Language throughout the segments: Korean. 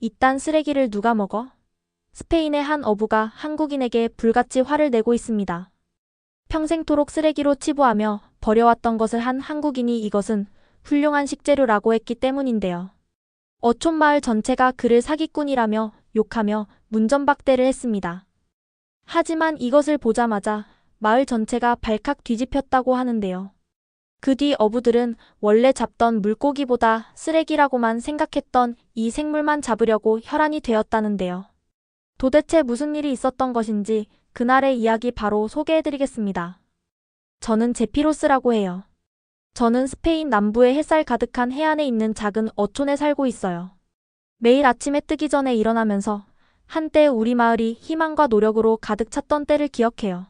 이딴 쓰레기를 누가 먹어? 스페인의 한 어부가 한국인에게 불같이 화를 내고 있습니다. 평생토록 쓰레기로 치부하며 버려왔던 것을 한 한국인이 이것은 훌륭한 식재료라고 했기 때문인데요. 어촌 마을 전체가 그를 사기꾼이라며 욕하며 문전박대를 했습니다. 하지만 이것을 보자마자 마을 전체가 발칵 뒤집혔다고 하는데요. 그 뒤 어부들은 원래 잡던 물고기보다 쓰레기라고만 생각했던 이 생물만 잡으려고 혈안이 되었다는데요. 도대체 무슨 일이 있었던 것인지 그날의 이야기 바로 소개해드리겠습니다. 저는 제피로스라고 해요. 저는 스페인 남부의 햇살 가득한 해안에 있는 작은 어촌에 살고 있어요. 매일 아침에 뜨기 전에 일어나면서 한때 우리 마을이 희망과 노력으로 가득 찼던 때를 기억해요.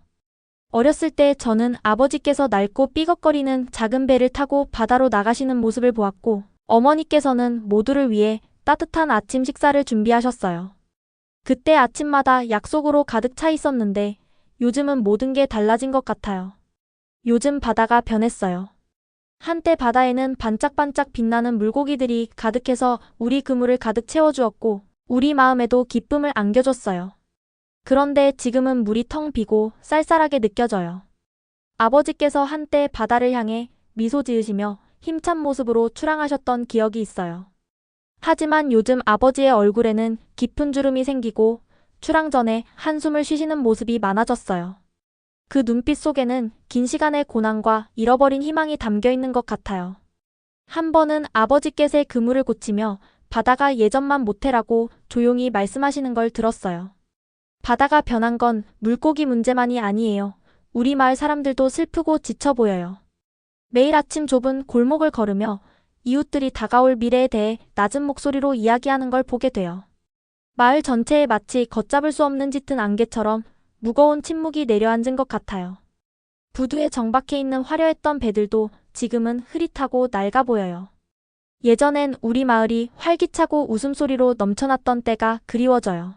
어렸을 때 저는 아버지께서 낡고 삐걱거리는 작은 배를 타고 바다로 나가시는 모습을 보았고, 어머니께서는 모두를 위해 따뜻한 아침 식사를 준비하셨어요. 그때 아침마다 약속으로 가득 차 있었는데 요즘은 모든 게 달라진 것 같아요. 요즘 바다가 변했어요. 한때 바다에는 반짝반짝 빛나는 물고기들이 가득해서 우리 그물을 가득 채워주었고 우리 마음에도 기쁨을 안겨줬어요. 그런데 지금은 물이 텅 비고 쌀쌀하게 느껴져요. 아버지께서 한때 바다를 향해 미소 지으시며 힘찬 모습으로 출항하셨던 기억이 있어요. 하지만 요즘 아버지의 얼굴에는 깊은 주름이 생기고 출항 전에 한숨을 쉬시는 모습이 많아졌어요. 그 눈빛 속에는 긴 시간의 고난과 잃어버린 희망이 담겨 있는 것 같아요. 한 번은 아버지께서 그물을 고치며 바다가 예전만 못해라고 조용히 말씀하시는 걸 들었어요. 바다가 변한 건 물고기 문제만이 아니에요. 우리 마을 사람들도 슬프고 지쳐 보여요. 매일 아침 좁은 골목을 걸으며 이웃들이 다가올 미래에 대해 낮은 목소리로 이야기하는 걸 보게 돼요. 마을 전체에 마치 걷잡을 수 없는 짙은 안개처럼 무거운 침묵이 내려앉은 것 같아요. 부두에 정박해 있는 화려했던 배들도 지금은 흐릿하고 낡아 보여요. 예전엔 우리 마을이 활기차고 웃음소리로 넘쳐났던 때가 그리워져요.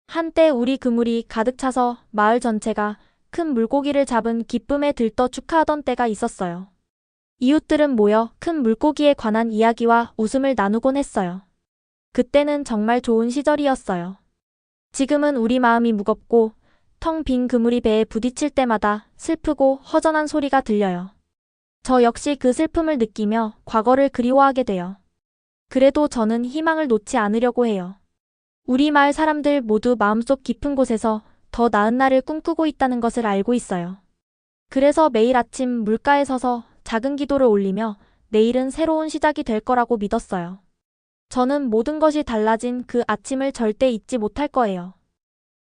한때 우리 그물이 가득 차서 마을 전체가 큰 물고기를 잡은 기쁨에 들떠 축하하던 때가 있었어요. 이웃들은 모여 큰 물고기에 관한 이야기와 웃음을 나누곤 했어요. 그때는 정말 좋은 시절이었어요. 지금은 우리 마음이 무겁고 텅 빈 그물이 배에 부딪힐 때마다 슬프고 허전한 소리가 들려요. 저 역시 그 슬픔을 느끼며 과거를 그리워하게 돼요. 그래도 저는 희망을 놓지 않으려고 해요. 우리 마을 사람들 모두 마음속 깊은 곳에서 더 나은 날을 꿈꾸고 있다는 것을 알고 있어요. 그래서 매일 아침 물가에 서서 작은 기도를 올리며 내일은 새로운 시작이 될 거라고 믿었어요. 저는 모든 것이 달라진 그 아침을 절대 잊지 못할 거예요.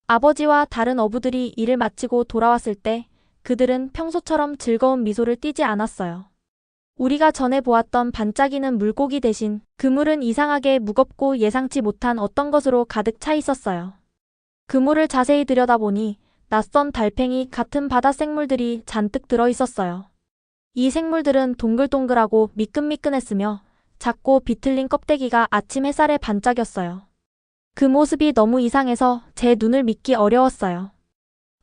아버지와 다른 어부들이 일을 마치고 돌아왔을 때 그들은 평소처럼 즐거운 미소를 띠지 않았어요. 우리가 전에 보았던 반짝이는 물고기 대신 그물은 이상하게 무겁고 예상치 못한 어떤 것으로 가득 차 있었어요. 그물을 자세히 들여다보니 낯선 달팽이 같은 바다 생물들이 잔뜩 들어 있었어요. 이 생물들은 동글동글하고 미끈미끈했으며 작고 비틀린 껍데기가 아침 햇살에 반짝였어요. 그 모습이 너무 이상해서 제 눈을 믿기 어려웠어요.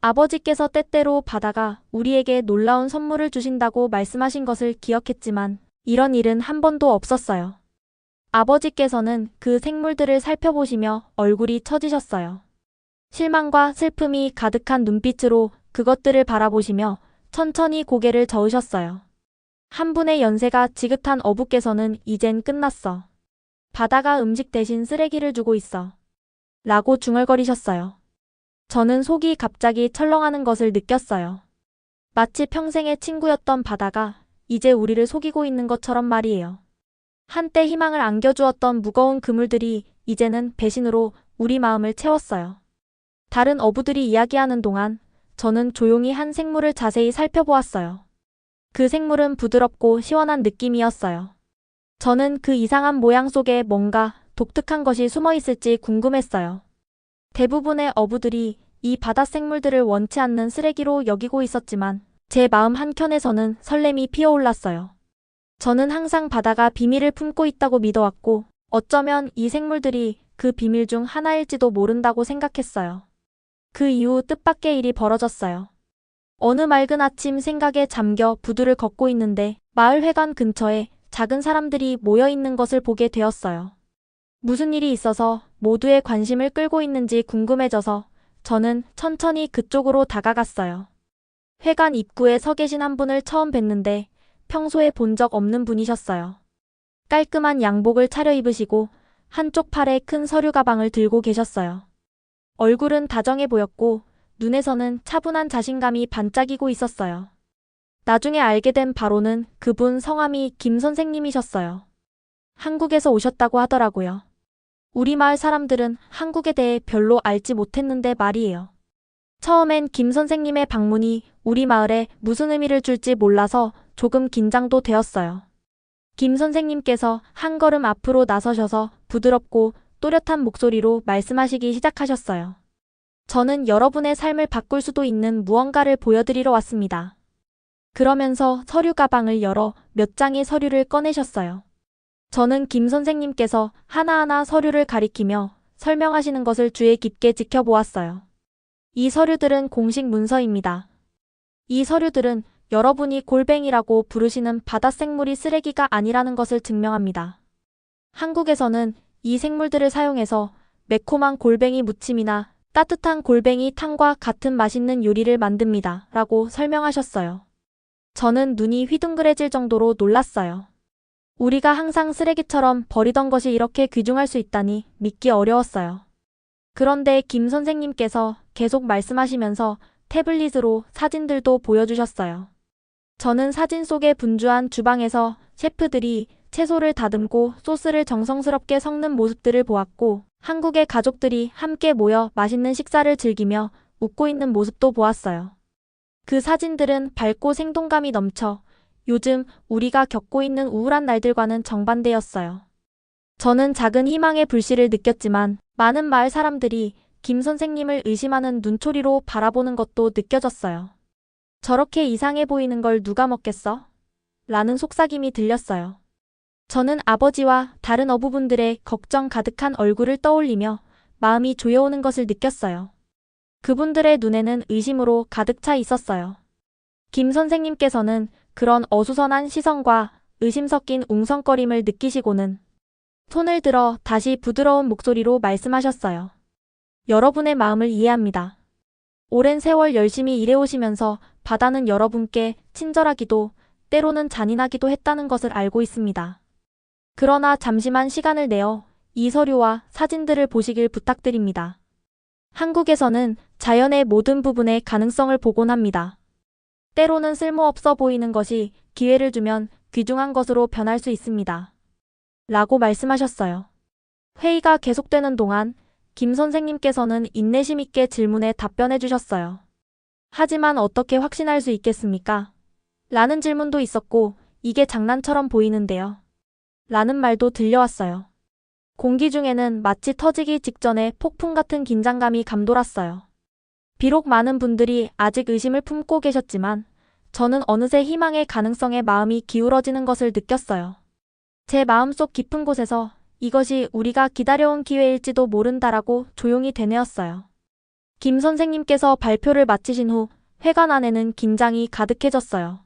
아버지께서 때때로 바다가 우리에게 놀라운 선물을 주신다고 말씀하신 것을 기억했지만 이런 일은 한 번도 없었어요. 아버지께서는 그 생물들을 살펴보시며 얼굴이 처지셨어요. 실망과 슬픔이 가득한 눈빛으로 그것들을 바라보시며 천천히 고개를 저으셨어요. 한 분의 연세가 지긋한 어부께서는 이젠 끝났어. 바다가 음식 대신 쓰레기를 주고 있어. 라고 중얼거리셨어요. 저는 속이 갑자기 철렁하는 것을 느꼈어요. 마치 평생의 친구였던 바다가 이제 우리를 속이고 있는 것처럼 말이에요. 한때 희망을 안겨주었던 무거운 그물들이 이제는 배신으로 우리 마음을 채웠어요. 다른 어부들이 이야기하는 동안 저는 조용히 한 생물을 자세히 살펴보았어요. 그 생물은 부드럽고 시원한 느낌이었어요. 저는 그 이상한 모양 속에 뭔가 독특한 것이 숨어 있을지 궁금했어요. 대부분의 어부들이 이 바다 생물들을 원치 않는 쓰레기로 여기고 있었지만 제 마음 한켠에서는 설렘이 피어올랐어요. 저는 항상 바다가 비밀을 품고 있다고 믿어왔고 어쩌면 이 생물들이 그 비밀 중 하나일지도 모른다고 생각했어요. 그 이후 뜻밖의 일이 벌어졌어요. 어느 맑은 아침 생각에 잠겨 부두를 걷고 있는데 마을 회관 근처에 작은 사람들이 모여 있는 것을 보게 되었어요. 무슨 일이 있어서 모두의 관심을 끌고 있는지 궁금해져서 저는 천천히 그쪽으로 다가갔어요. 회관 입구에 서 계신 한 분을 처음 뵀는데 평소에 본 적 없는 분이셨어요. 깔끔한 양복을 차려입으시고 한쪽 팔에 큰 서류 가방을 들고 계셨어요. 얼굴은 다정해 보였고 눈에서는 차분한 자신감이 반짝이고 있었어요. 나중에 알게 된 바로는 그분 성함이 김 선생님이셨어요. 한국에서 오셨다고 하더라고요. 우리 마을 사람들은 한국에 대해 별로 알지 못했는데 말이에요. 처음엔 김 선생님의 방문이 우리 마을에 무슨 의미를 줄지 몰라서 조금 긴장도 되었어요. 김 선생님께서 한 걸음 앞으로 나서셔서 부드럽고 또렷한 목소리로 말씀하시기 시작하셨어요. 저는 여러분의 삶을 바꿀 수도 있는 무언가를 보여드리러 왔습니다. 그러면서 서류 가방을 열어 몇 장의 서류를 꺼내셨어요. 저는 김 선생님께서 하나하나 서류를 가리키며 설명하시는 것을 주의 깊게 지켜보았어요. 이 서류들은 공식 문서입니다. 이 서류들은 여러분이 골뱅이라고 부르시는 바닷생물이 쓰레기가 아니라는 것을 증명합니다. 한국에서는 이 생물들을 사용해서 매콤한 골뱅이 무침이나 따뜻한 골뱅이 탕과 같은 맛있는 요리를 만듭니다. 라고 설명하셨어요. 저는 눈이 휘둥그레질 정도로 놀랐어요. 우리가 항상 쓰레기처럼 버리던 것이 이렇게 귀중할 수 있다니 믿기 어려웠어요. 그런데 김 선생님께서 계속 말씀하시면서 태블릿으로 사진들도 보여주셨어요. 저는 사진 속의 분주한 주방에서 셰프들이 채소를 다듬고 소스를 정성스럽게 섞는 모습들을 보았고 한국의 가족들이 함께 모여 맛있는 식사를 즐기며 웃고 있는 모습도 보았어요. 그 사진들은 밝고 생동감이 넘쳐 요즘 우리가 겪고 있는 우울한 날들과는 정반대였어요. 저는 작은 희망의 불씨를 느꼈지만 많은 마을 사람들이 김 선생님을 의심하는 눈초리로 바라보는 것도 느껴졌어요. 저렇게 이상해 보이는 걸 누가 먹겠어? 라는 속삭임이 들렸어요. 저는 아버지와 다른 어부분들의 걱정 가득한 얼굴을 떠올리며 마음이 조여오는 것을 느꼈어요. 그분들의 눈에는 의심으로 가득 차 있었어요. 김 선생님께서는 그런 어수선한 시선과 의심 섞인 웅성거림을 느끼시고는 손을 들어 다시 부드러운 목소리로 말씀하셨어요. 여러분의 마음을 이해합니다. 오랜 세월 열심히 일해오시면서 바다는 여러분께 친절하기도 때로는 잔인하기도 했다는 것을 알고 있습니다. 그러나 잠시만 시간을 내어 이 서류와 사진들을 보시길 부탁드립니다. 한국에서는 자연의 모든 부분의 가능성을 복원합니다. 때로는 쓸모없어 보이는 것이 기회를 주면 귀중한 것으로 변할 수 있습니다. 라고 말씀하셨어요. 회의가 계속되는 동안 김 선생님께서는 인내심 있게 질문에 답변해 주셨어요. 하지만 어떻게 확신할 수 있겠습니까? 라는 질문도 있었고 이게 장난처럼 보이는데요. 라는 말도 들려왔어요. 공기 중에는 마치 터지기 직전에 폭풍 같은 긴장감이 감돌았어요. 비록 많은 분들이 아직 의심을 품고 계셨지만 저는 어느새 희망의 가능성에 마음이 기울어지는 것을 느꼈어요. 제 마음속 깊은 곳에서 이것이 우리가 기다려온 기회일지도 모른다라고 조용히 되뇌었어요. 김 선생님께서 발표를 마치신 후 회관 안에는 긴장이 가득해졌어요.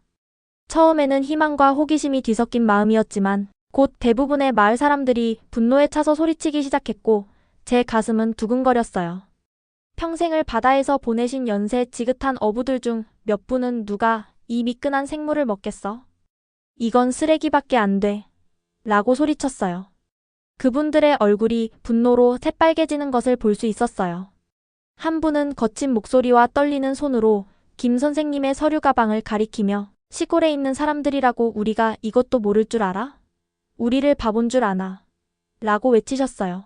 처음에는 희망과 호기심이 뒤섞인 마음이었지만 곧 대부분의 마을 사람들이 분노에 차서 소리치기 시작했고 제 가슴은 두근거렸어요. 평생을 바다에서 보내신 연세 지긋한 어부들 중 몇 분은 누가 이 미끈한 생물을 먹겠어? 이건 쓰레기밖에 안 돼. 라고 소리쳤어요. 그분들의 얼굴이 분노로 새빨개지는 것을 볼 수 있었어요. 한 분은 거친 목소리와 떨리는 손으로 김 선생님의 서류 가방을 가리키며 시골에 있는 사람들이라고 우리가 이것도 모를 줄 알아? 우리를 바본 줄 아나? 라고 외치셨어요.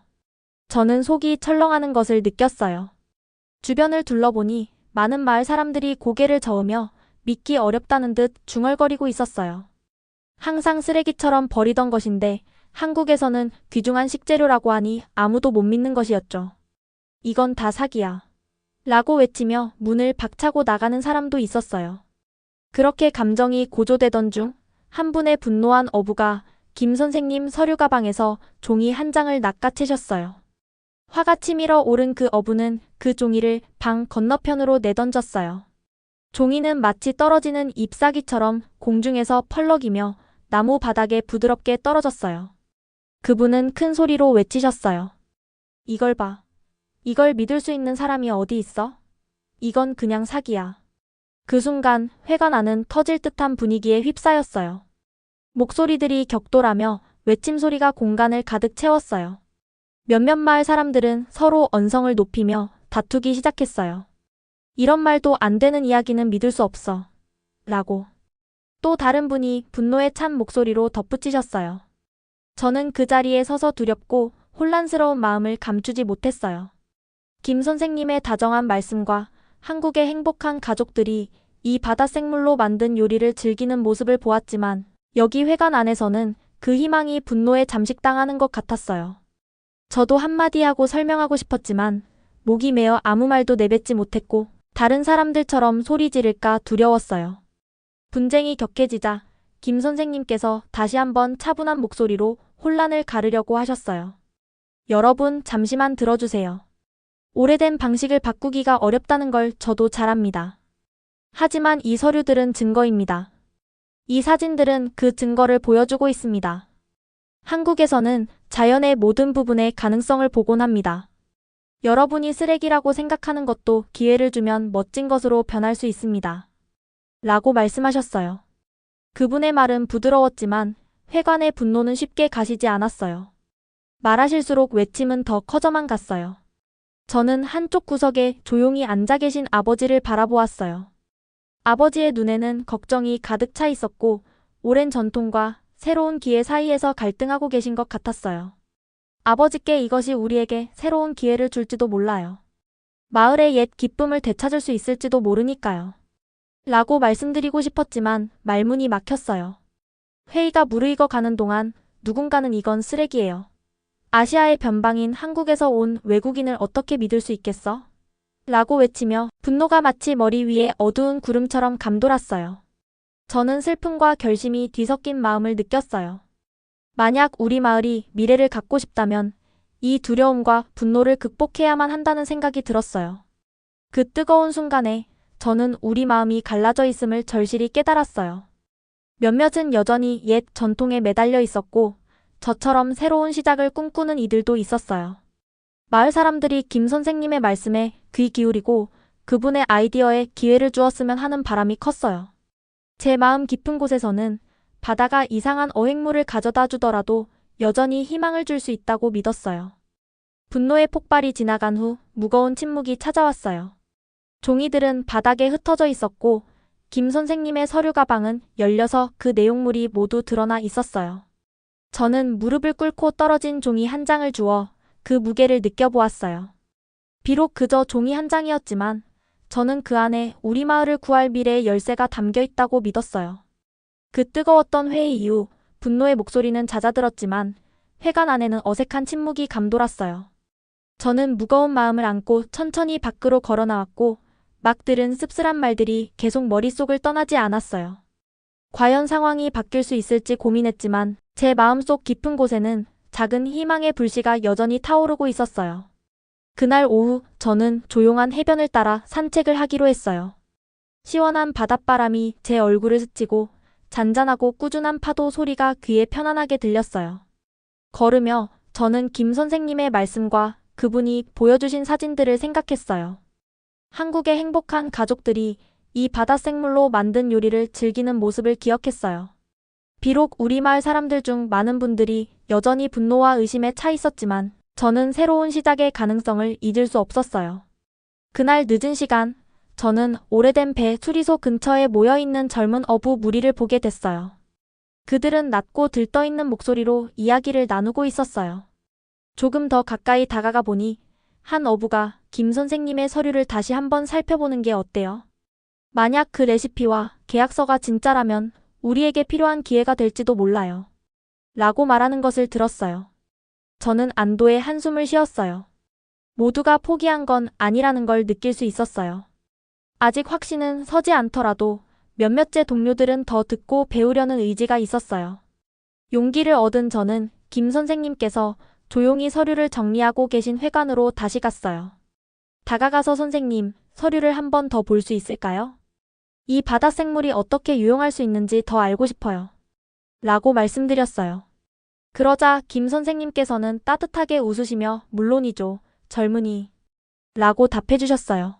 저는 속이 철렁하는 것을 느꼈어요. 주변을 둘러보니 많은 마을 사람들이 고개를 저으며 믿기 어렵다는 듯 중얼거리고 있었어요. 항상 쓰레기처럼 버리던 것인데 한국에서는 귀중한 식재료라고 하니 아무도 못 믿는 것이었죠. 이건 다 사기야. 라고 외치며 문을 박차고 나가는 사람도 있었어요. 그렇게 감정이 고조되던 중 한 분의 분노한 어부가 김 선생님 서류 가방에서 종이 한 장을 낚아채셨어요. 화가 치밀어 오른 그 어부는 그 종이를 방 건너편으로 내던졌어요. 종이는 마치 떨어지는 잎사귀처럼 공중에서 펄럭이며 나무 바닥에 부드럽게 떨어졌어요. 그분은 큰 소리로 외치셨어요. 이걸 봐. 이걸 믿을 수 있는 사람이 어디 있어? 이건 그냥 사기야. 그 순간 회가 나는 터질 듯한 분위기에 휩싸였어요. 목소리들이 격돌하며 외침 소리가 공간을 가득 채웠어요. 몇몇 마을 사람들은 서로 언성을 높이며 다투기 시작했어요. 이런 말도 안 되는 이야기는 믿을 수 없어. 라고. 또 다른 분이 분노에 찬 목소리로 덧붙이셨어요. 저는 그 자리에 서서 두렵고 혼란스러운 마음을 감추지 못했어요. 김 선생님의 다정한 말씀과 한국의 행복한 가족들이 이 바다 생물로 만든 요리를 즐기는 모습을 보았지만 여기 회관 안에서는 그 희망이 분노에 잠식당하는 것 같았어요. 저도 한마디 하고 설명하고 싶었지만 목이 메어 아무 말도 내뱉지 못했고 다른 사람들처럼 소리 지를까 두려웠어요. 분쟁이 격해지자 김 선생님께서 다시 한번 차분한 목소리로 혼란을 가르려고 하셨어요. 여러분, 잠시만 들어주세요. 오래된 방식을 바꾸기가 어렵다는 걸 저도 잘 압니다. 하지만 이 서류들은 증거입니다. 이 사진들은 그 증거를 보여주고 있습니다. 한국에서는 자연의 모든 부분의 가능성을 복원합니다. 여러분이 쓰레기라고 생각하는 것도 기회를 주면 멋진 것으로 변할 수 있습니다. 라고 말씀하셨어요. 그분의 말은 부드러웠지만 회관의 분노는 쉽게 가시지 않았어요. 말하실수록 외침은 더 커져만 갔어요. 저는 한쪽 구석에 조용히 앉아 계신 아버지를 바라보았어요. 아버지의 눈에는 걱정이 가득 차 있었고 오랜 전통과 새로운 기회 사이에서 갈등하고 계신 것 같았어요. 아버지께 이것이 우리에게 새로운 기회를 줄지도 몰라요. 마을의 옛 기쁨을 되찾을 수 있을지도 모르니까요. 라고 말씀드리고 싶었지만 말문이 막혔어요. 회의가 무르익어 가는 동안 누군가는 이건 쓰레기예요. 아시아의 변방인 한국에서 온 외국인을 어떻게 믿을 수 있겠어? 라고 외치며 분노가 마치 머리 위에 어두운 구름처럼 감돌았어요. 저는 슬픔과 결심이 뒤섞인 마음을 느꼈어요. 만약 우리 마을이 미래를 갖고 싶다면 이 두려움과 분노를 극복해야만 한다는 생각이 들었어요. 그 뜨거운 순간에 저는 우리 마음이 갈라져 있음을 절실히 깨달았어요. 몇몇은 여전히 옛 전통에 매달려 있었고 저처럼 새로운 시작을 꿈꾸는 이들도 있었어요. 마을 사람들이 김 선생님의 말씀에 귀 기울이고 그분의 아이디어에 기회를 주었으면 하는 바람이 컸어요. 제 마음 깊은 곳에서는 바다가 이상한 어획물을 가져다 주더라도 여전히 희망을 줄 수 있다고 믿었어요. 분노의 폭발이 지나간 후 무거운 침묵이 찾아왔어요. 종이들은 바닥에 흩어져 있었고 김 선생님의 서류 가방은 열려서 그 내용물이 모두 드러나 있었어요. 저는 무릎을 꿇고 떨어진 종이 한 장을 주워 그 무게를 느껴보았어요. 비록 그저 종이 한 장이었지만 저는 그 안에 우리 마을을 구할 미래의 열쇠가 담겨 있다고 믿었어요. 그 뜨거웠던 회의 이후 분노의 목소리는 잦아들었지만 회관 안에는 어색한 침묵이 감돌았어요. 저는 무거운 마음을 안고 천천히 밖으로 걸어 나왔고 막 들은 씁쓸한 말들이 계속 머릿속을 떠나지 않았어요. 과연 상황이 바뀔 수 있을지 고민했지만 제 마음속 깊은 곳에는 작은 희망의 불씨가 여전히 타오르고 있었어요. 그날 오후 저는 조용한 해변을 따라 산책을 하기로 했어요. 시원한 바닷바람이 제 얼굴을 스치고 잔잔하고 꾸준한 파도 소리가 귀에 편안하게 들렸어요. 걸으며 저는 김 선생님의 말씀과 그분이 보여주신 사진들을 생각했어요. 한국의 행복한 가족들이 이 바다 생물로 만든 요리를 즐기는 모습을 기억했어요. 비록 우리 마을 사람들 중 많은 분들이 여전히 분노와 의심에 차 있었지만 저는 새로운 시작의 가능성을 잊을 수 없었어요. 그날 늦은 시간, 저는 오래된 배 수리소 근처에 모여있는 젊은 어부 무리를 보게 됐어요. 그들은 낮고 들떠있는 목소리로 이야기를 나누고 있었어요. 조금 더 가까이 다가가 보니 한 어부가 김 선생님의 서류를 다시 한번 살펴보는 게 어때요? 만약 그 레시피와 계약서가 진짜라면 우리에게 필요한 기회가 될지도 몰라요. 라고 말하는 것을 들었어요. 저는 안도의 한숨을 쉬었어요. 모두가 포기한 건 아니라는 걸 느낄 수 있었어요. 아직 확신은 서지 않더라도 몇몇째 동료들은 더 듣고 배우려는 의지가 있었어요. 용기를 얻은 저는 김 선생님께서 조용히 서류를 정리하고 계신 회관으로 다시 갔어요. 다가가서 선생님, 서류를 한 번 더 볼 수 있을까요? 이 바다 생물이 어떻게 유용할 수 있는지 더 알고 싶어요. 라고 말씀드렸어요. 그러자 김 선생님께서는 따뜻하게 웃으시며 물론이죠. 젊은이. 라고 답해 주셨어요.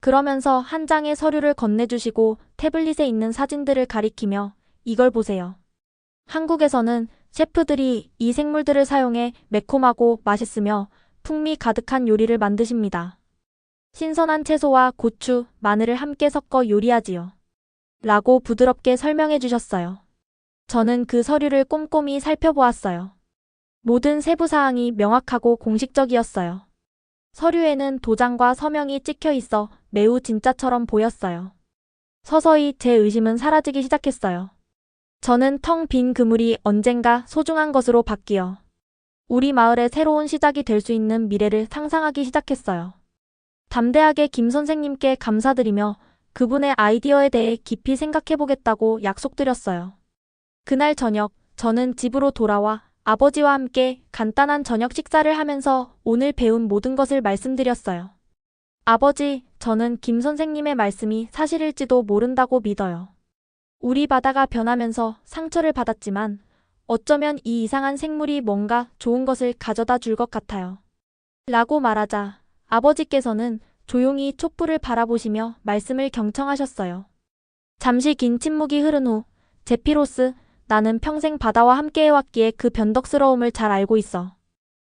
그러면서 한 장의 서류를 건네주시고 태블릿에 있는 사진들을 가리키며 이걸 보세요. 한국에서는 셰프들이 이 생물들을 사용해 매콤하고 맛있으며 풍미 가득한 요리를 만드십니다. 신선한 채소와 고추, 마늘을 함께 섞어 요리하지요. 라고 부드럽게 설명해 주셨어요. 저는 그 서류를 꼼꼼히 살펴보았어요. 모든 세부사항이 명확하고 공식적이었어요. 서류에는 도장과 서명이 찍혀 있어 매우 진짜처럼 보였어요. 서서히 제 의심은 사라지기 시작했어요. 저는 텅 빈 그물이 언젠가 소중한 것으로 바뀌어 우리 마을의 새로운 시작이 될 수 있는 미래를 상상하기 시작했어요. 담대하게 김 선생님께 감사드리며 그분의 아이디어에 대해 깊이 생각해보겠다고 약속드렸어요. 그날 저녁, 저는 집으로 돌아와 아버지와 함께 간단한 저녁 식사를 하면서 오늘 배운 모든 것을 말씀드렸어요. 아버지, 저는 김 선생님의 말씀이 사실일지도 모른다고 믿어요. 우리 바다가 변하면서 상처를 받았지만 어쩌면 이 이상한 생물이 뭔가 좋은 것을 가져다 줄 것 같아요. 라고 말하자 아버지께서는 조용히 촛불을 바라보시며 말씀을 경청하셨어요. 잠시 긴 침묵이 흐른 후 제피로스, 나는 평생 바다와 함께해왔기에 그 변덕스러움을 잘 알고 있어.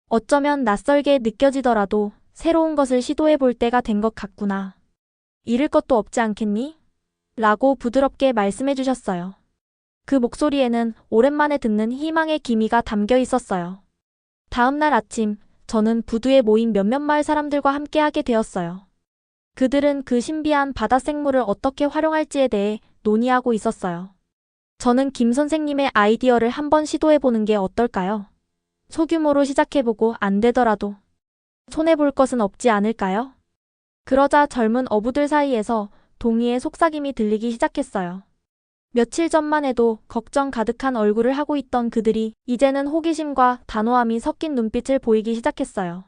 어쩌면 낯설게 느껴지더라도 새로운 것을 시도해볼 때가 된 것 같구나. 잃을 것도 없지 않겠니? 라고 부드럽게 말씀해 주셨어요. 그 목소리에는 오랜만에 듣는 희망의 기미가 담겨 있었어요. 다음 날 아침, 저는 부두에 모인 몇몇 마을 사람들과 함께하게 되었어요. 그들은 그 신비한 바다 생물을 어떻게 활용할지에 대해 논의하고 있었어요. 저는 김 선생님의 아이디어를 한번 시도해보는 게 어떨까요? 소규모로 시작해보고 안 되더라도 손해볼 것은 없지 않을까요? 그러자 젊은 어부들 사이에서 동의의 속삭임이 들리기 시작했어요. 며칠 전만 해도 걱정 가득한 얼굴을 하고 있던 그들이 이제는 호기심과 단호함이 섞인 눈빛을 보이기 시작했어요.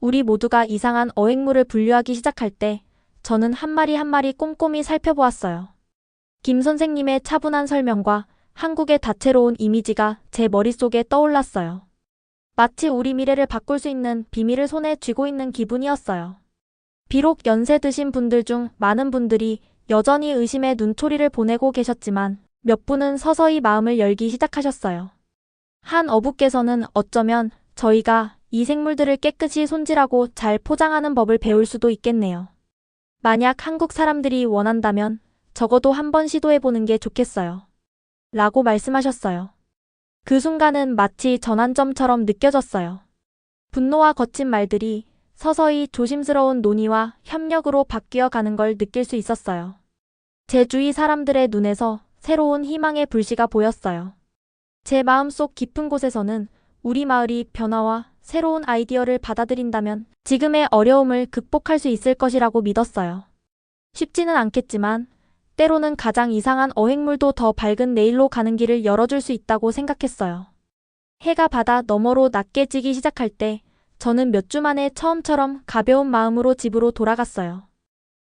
우리 모두가 이상한 어획물을 분류하기 시작할 때 저는 한 마리 한 마리 꼼꼼히 살펴보았어요. 김 선생님의 차분한 설명과 한국의 다채로운 이미지가 제 머릿속에 떠올랐어요. 마치 우리 미래를 바꿀 수 있는 비밀을 손에 쥐고 있는 기분이었어요. 비록 연세 드신 분들 중 많은 분들이 여전히 의심의 눈초리를 보내고 계셨지만 몇 분은 서서히 마음을 열기 시작하셨어요. 한 어부께서는 어쩌면 저희가 이 생물들을 깨끗이 손질하고 잘 포장하는 법을 배울 수도 있겠네요. 만약 한국 사람들이 원한다면 적어도 한번 시도해보는 게 좋겠어요. 라고 말씀하셨어요. 그 순간은 마치 전환점처럼 느껴졌어요. 분노와 거친 말들이 서서히 조심스러운 논의와 협력으로 바뀌어 가는 걸 느낄 수 있었어요. 제 주위 사람들의 눈에서 새로운 희망의 불씨가 보였어요. 제 마음속 깊은 곳에서는 우리 마을이 변화와 새로운 아이디어를 받아들인다면 지금의 어려움을 극복할 수 있을 것이라고 믿었어요. 쉽지는 않겠지만 때로는 가장 이상한 어획물도 더 밝은 내일로 가는 길을 열어줄 수 있다고 생각했어요. 해가 바다 너머로 낮게 지기 시작할 때 저는 몇 주 만에 처음처럼 가벼운 마음으로 집으로 돌아갔어요.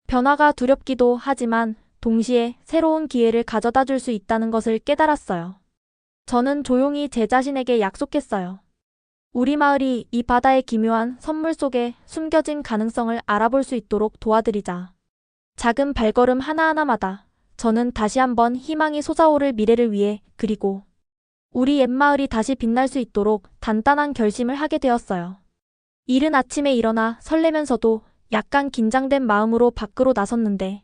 변화가 두렵기도 하지만 동시에 새로운 기회를 가져다 줄 수 있다는 것을 깨달았어요. 저는 조용히 제 자신에게 약속했어요. 우리 마을이 이 바다의 기묘한 선물 속에 숨겨진 가능성을 알아볼 수 있도록 도와드리자. 작은 발걸음 하나하나마다 저는 다시 한번 희망이 솟아오를 미래를 위해 그리고 우리 옛마을이 다시 빛날 수 있도록 단단한 결심을 하게 되었어요. 이른 아침에 일어나 설레면서도 약간 긴장된 마음으로 밖으로 나섰는데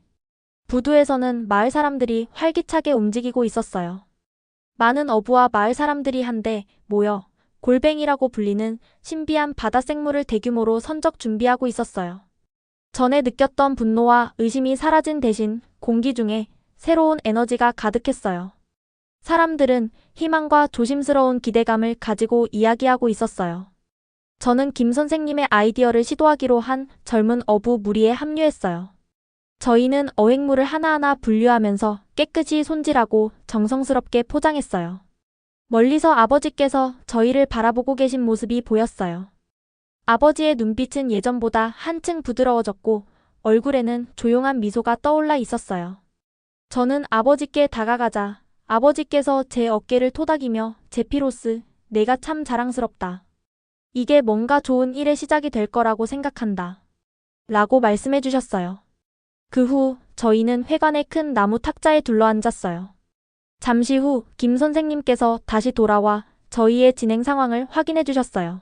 부두에서는 마을 사람들이 활기차게 움직이고 있었어요. 많은 어부와 마을 사람들이 한데 모여 골뱅이라고 불리는 신비한 바다 생물을 대규모로 선적 준비하고 있었어요. 전에 느꼈던 분노와 의심이 사라진 대신 공기 중에 새로운 에너지가 가득했어요. 사람들은 희망과 조심스러운 기대감을 가지고 이야기하고 있었어요. 저는 김 선생님의 아이디어를 시도하기로 한 젊은 어부 무리에 합류했어요. 저희는 어획물을 하나하나 분류하면서 깨끗이 손질하고 정성스럽게 포장했어요. 멀리서 아버지께서 저희를 바라보고 계신 모습이 보였어요. 아버지의 눈빛은 예전보다 한층 부드러워졌고 얼굴에는 조용한 미소가 떠올라 있었어요. 저는 아버지께 다가가자 아버지께서 제 어깨를 토닥이며 제피로스, 내가 참 자랑스럽다. 이게 뭔가 좋은 일의 시작이 될 거라고 생각한다. 라고 말씀해 주셨어요. 그 후 저희는 회관의 큰 나무 탁자에 둘러앉았어요. 잠시 후 김 선생님께서 다시 돌아와 저희의 진행 상황을 확인해 주셨어요.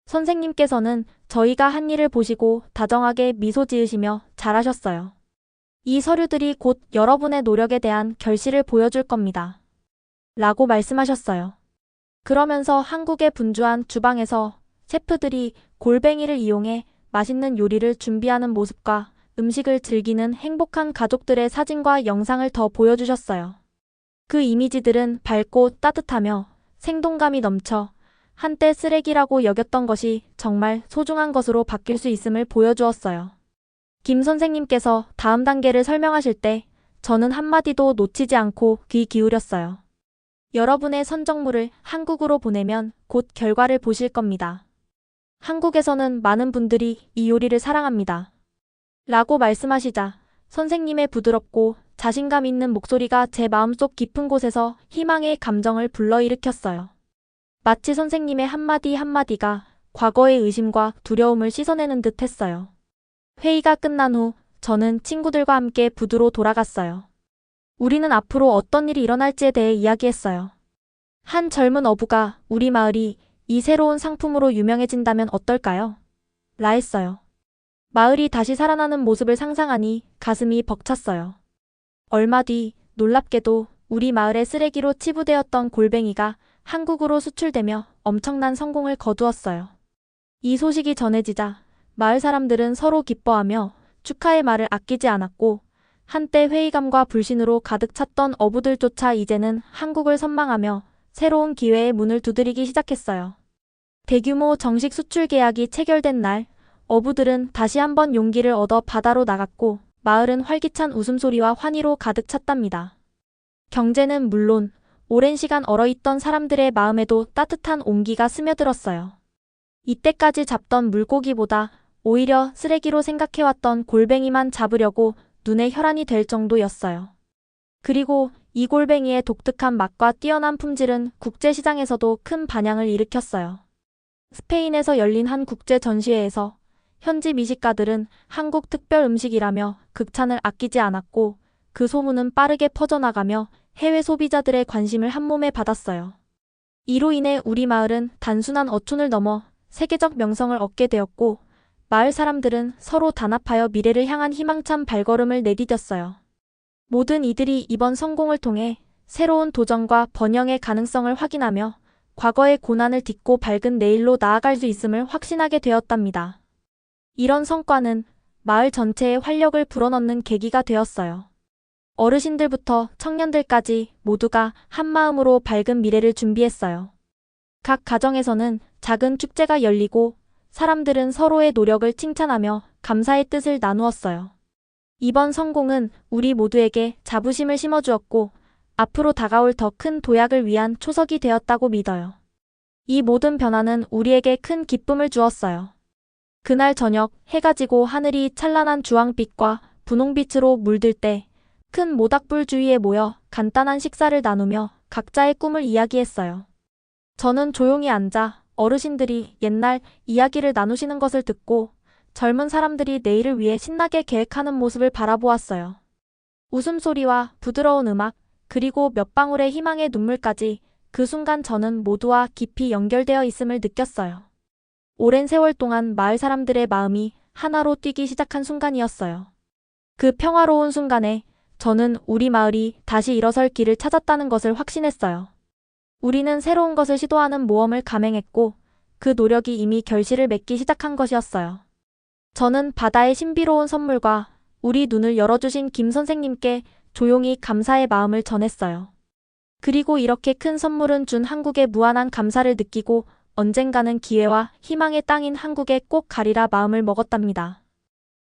선생님께서는 저희가 한 일을 보시고 다정하게 미소 지으시며 잘하셨어요. 이 서류들이 곧 여러분의 노력에 대한 결실을 보여줄 겁니다. 라고 말씀하셨어요. 그러면서 한국의 분주한 주방에서 셰프들이 골뱅이를 이용해 맛있는 요리를 준비하는 모습과 음식을 즐기는 행복한 가족들의 사진과 영상을 더 보여주셨어요. 그 이미지들은 밝고 따뜻하며 생동감이 넘쳐 한때 쓰레기라고 여겼던 것이 정말 소중한 것으로 바뀔 수 있음을 보여주었어요. 김 선생님께서 다음 단계를 설명하실 때 저는 한마디도 놓치지 않고 귀 기울였어요. 여러분의 선정물을 한국으로 보내면 곧 결과를 보실 겁니다. 한국에서는 많은 분들이 이 요리를 사랑합니다. 라고 말씀하시자 선생님의 부드럽고 자신감 있는 목소리가 제 마음속 깊은 곳에서 희망의 감정을 불러일으켰어요. 마치 선생님의 한마디 한마디가 과거의 의심과 두려움을 씻어내는 듯 했어요. 회의가 끝난 후 저는 친구들과 함께 부두로 돌아갔어요. 우리는 앞으로 어떤 일이 일어날지에 대해 이야기했어요. 한 젊은 어부가 우리 마을이 이 새로운 상품으로 유명해진다면 어떨까요? 라 했어요. 마을이 다시 살아나는 모습을 상상하니 가슴이 벅찼어요. 얼마 뒤 놀랍게도 우리 마을의 쓰레기로 치부되었던 골뱅이가 한국으로 수출되며 엄청난 성공을 거두었어요. 이 소식이 전해지자 마을 사람들은 서로 기뻐하며 축하의 말을 아끼지 않았고 한때 회의감과 불신으로 가득 찼던 어부들조차 이제는 한국을 선망하며 새로운 기회의 문을 두드리기 시작했어요. 대규모 정식 수출 계약이 체결된 날, 어부들은 다시 한번 용기를 얻어 바다로 나갔고 마을은 활기찬 웃음소리와 환희로 가득 찼답니다. 경제는 물론 오랜 시간 얼어있던 사람들의 마음에도 따뜻한 온기가 스며들었어요. 이때까지 잡던 물고기보다 오히려 쓰레기로 생각해왔던 골뱅이만 잡으려고 눈에 혈안이 될 정도였어요. 그리고 이 골뱅이의 독특한 맛과 뛰어난 품질은 국제시장에서도 큰 반향을 일으켰어요. 스페인에서 열린 한 국제 전시회에서 현지 미식가들은 한국 특별 음식이라며 극찬을 아끼지 않았고 그 소문은 빠르게 퍼져나가며 해외 소비자들의 관심을 한몸에 받았어요. 이로 인해 우리 마을은 단순한 어촌을 넘어 세계적 명성을 얻게 되었고 마을 사람들은 서로 단합하여 미래를 향한 희망찬 발걸음을 내디뎠어요. 모든 이들이 이번 성공을 통해 새로운 도전과 번영의 가능성을 확인하며 과거의 고난을 딛고 밝은 내일로 나아갈 수 있음을 확신하게 되었답니다. 이런 성과는 마을 전체에 활력을 불어넣는 계기가 되었어요. 어르신들부터 청년들까지 모두가 한마음으로 밝은 미래를 준비했어요. 각 가정에서는 작은 축제가 열리고 사람들은 서로의 노력을 칭찬하며 감사의 뜻을 나누었어요. 이번 성공은 우리 모두에게 자부심을 심어주었고 앞으로 다가올 더 큰 도약을 위한 초석이 되었다고 믿어요. 이 모든 변화는 우리에게 큰 기쁨을 주었어요. 그날 저녁 해가 지고 하늘이 찬란한 주황빛과 분홍빛으로 물들 때 큰 모닥불 주위에 모여 간단한 식사를 나누며 각자의 꿈을 이야기했어요. 저는 조용히 앉아 어르신들이 옛날 이야기를 나누시는 것을 듣고 젊은 사람들이 내일을 위해 신나게 계획하는 모습을 바라보았어요. 웃음소리와 부드러운 음악, 그리고 몇 방울의 희망의 눈물까지 그 순간 저는 모두와 깊이 연결되어 있음을 느꼈어요. 오랜 세월 동안 마을 사람들의 마음이 하나로 뛰기 시작한 순간이었어요. 그 평화로운 순간에 저는 우리 마을이 다시 일어설 길을 찾았다는 것을 확신했어요. 우리는 새로운 것을 시도하는 모험을 감행했고 그 노력이 이미 결실을 맺기 시작한 것이었어요. 저는 바다의 신비로운 선물과 우리 눈을 열어주신 김 선생님께 조용히 감사의 마음을 전했어요. 그리고 이렇게 큰 선물은 준 한국에 무한한 감사를 느끼고 언젠가는 기회와 희망의 땅인 한국에 꼭 가리라 마음을 먹었답니다.